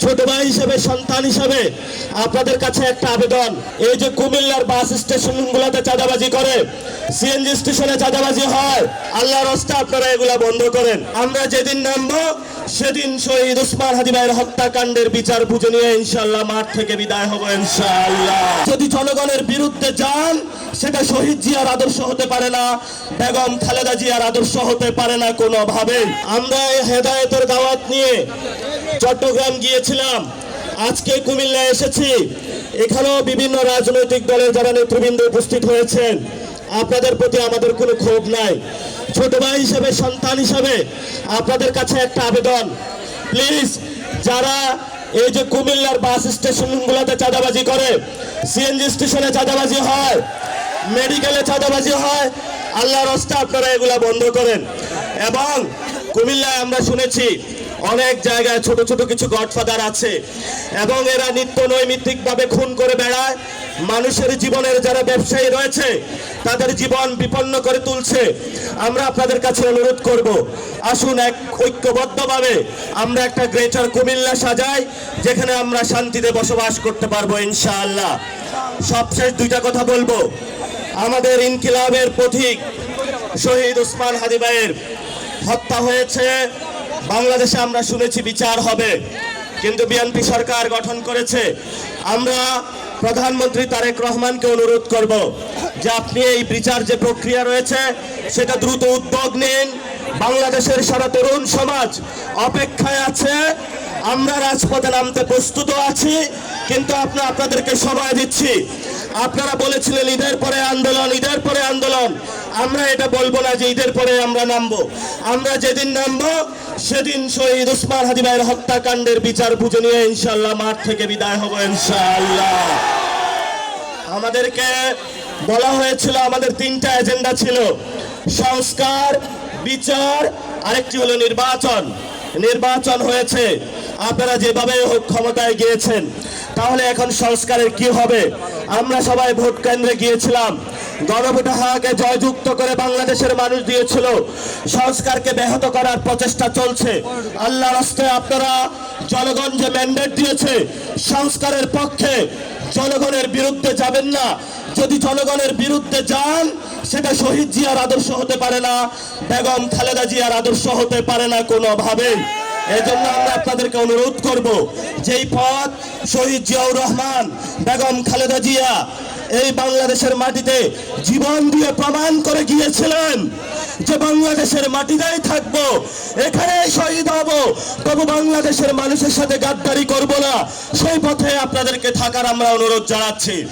ছোট ভাই হিসেবে, সন্তান হিসেবে আপনাদের কাছে একটা আবেদন, এই যে কুমিল্লার বাস স্টেশনগুলোতে চাঁদাবাজি করে, সিএনজি স্টেশনে চাঁদাবাজি হয়, আল্লাহর রাস্তায় আপনারা এগুলা বন্ধ করেন। আমরা যেদিন নামবো সেদিন শহীদ ওসমান হাদি ভাইয়ের হত্যাকাণ্ডের বিচার বুঝে নিয়ে ইনশাআল্লাহ মাঠ থেকে বিদায় হব ইনশাআল্লাহ। যদি জনগণের বিরুদ্ধে যান সেটা শহীদ জিয়ার আদর্শ হতে পারে না, বেগম খালেদা জিয়ার আদর্শ হতে পারে না কোনোভাবে। আমরা এই হেদায়েতের দাওয়াত নিয়ে চট্টগ্রাম গিয়েছিলাম, আজকে কুমিল্লা এসেছি। এখানেও বিভিন্ন রাজনৈতিক দলের যারা নেতৃবৃন্দ উপস্থিত হয়েছেন, আপনাদের প্রতি আমাদের কোনো ক্ষোভ নাই। ছোট ভাই হিসেবে, সন্তান হিসেবে আপনাদের কাছে একটা আবেদন, প্লিজ যারা এই যে কুমিল্লার বাস স্টেশনগুলোতে চাঁদাবাজি করে, সিএনজি স্টেশনে চাঁদাবাজি হয়, মেডিকেলে চাঁদাবাজি হয়, আল্লাহর রাস্তায় আপনারা এগুলা বন্ধ করেন। এবং কুমিল্লায় আমরা শুনেছি অনেক জায়গায় ছোট ছোট কিছু গডফাদার আছে এবং এরা নিত্য নৈমিত্তিকভাবে খুন করে বেড়ায়, মানুষের জীবনের যারা ব্যবসায়ী রয়েছে তাদের জীবন বিপন্ন করে তুলছে। আমরা আপনাদের কাছে অনুরোধ করব, আসুন এক ঐক্যবদ্ধভাবে আমরা একটা গ্রেটার কুমিল্লা সাজাই, যেখানে আমরা শান্তিতে বসবাস করতে পারবো ইনশাআল্লাহ। সবশেষ দুইটা কথা বলবো, আমাদের ইনকিলাবের পথিক শহীদ ওসমান হাদি ভাইয়ের হত্যা হয়েছে, বাংলাদেশে আমরা শুনেছি বিচার হবে, কিন্তু বিএনপি সরকার গঠন করেছে। আমরা প্রধানমন্ত্রী তারেক রহমানকে অনুরোধ করব যে আপনি এই বিচার যে প্রক্রিয়া রয়েছে সেটা দ্রুত উদ্যোগ নিন। বাংলাদেশের সারা তরুণ সমাজ অপেক্ষায় আছে, আমরা রাজপথে নামতে প্রস্তুত আছি, কিন্তু আপনাদেরকে সময় দিচ্ছি। আপনারা বলেছিলেন ঈদের পরে আন্দোলন, ঈদের পরে আন্দোলন। আমরা এটা বলবো না যে ঈদের পরে আমরা নামবো, আমরা যেদিন নামবো সেদিন শহীদ ওসমান হাদি ভাইয়ের হত্যাকাণ্ডের বিচার বুঝে নিয়ে ইনশাআল্লাহ মাঠ থেকে বিদায় হব ইনশাআল্লাহ। আমাদেরকে বলা হয়েছিল আমাদের তিনটা এজেন্ডা ছিল, সংস্কার, বিচার, আরেকটি হলো নির্বাচন। নির্বাচন হয়েছে, আপনারা যেভাবে হোক ক্ষমতায় গিয়েছেন, তাহলে এখন সংস্কারের কি হবে? আমরা সবাই ভোট কেন্দ্রে গিয়েছিলাম, গণভোটে হাকে জয়যুক্ত করে বাংলাদেশের মানুষ দিয়েছিল। সংস্কারকে ব্যাহত করার প্রচেষ্টা চলছে। আল্লাহর রাস্তায় আপনারা জনগণ যে ম্যান্ডেট দিয়েছে সংস্কারের পক্ষে, জনগণের বিরুদ্ধে যাবেন না। যদি জনগণের বিরুদ্ধে যান সেটা শহীদ জিয়ার আদর্শ হতে পারে না, বেগম খালেদা জিয়ার আদর্শ হতে পারে না কোনোভাবে। এজন্য আমরা আপনাদেরকে অনুরোধ করব, যেই পথ শহীদ জিয়াউর রহমান, বেগম খালেদা জিয়া এই বাংলাদেশের মাটিতে জীবন দিয়ে প্রমাণ করে গিয়েছিলেন যে বাংলাদেশের মাটিতেই থাকবো, এখানেই শহীদ হব, তবু বাংলাদেশের মানুষের সাথে গাদ্দারি করব না, সেই পথে আপনাদেরকে থাকার আমরা অনুরোধ জানাচ্ছি।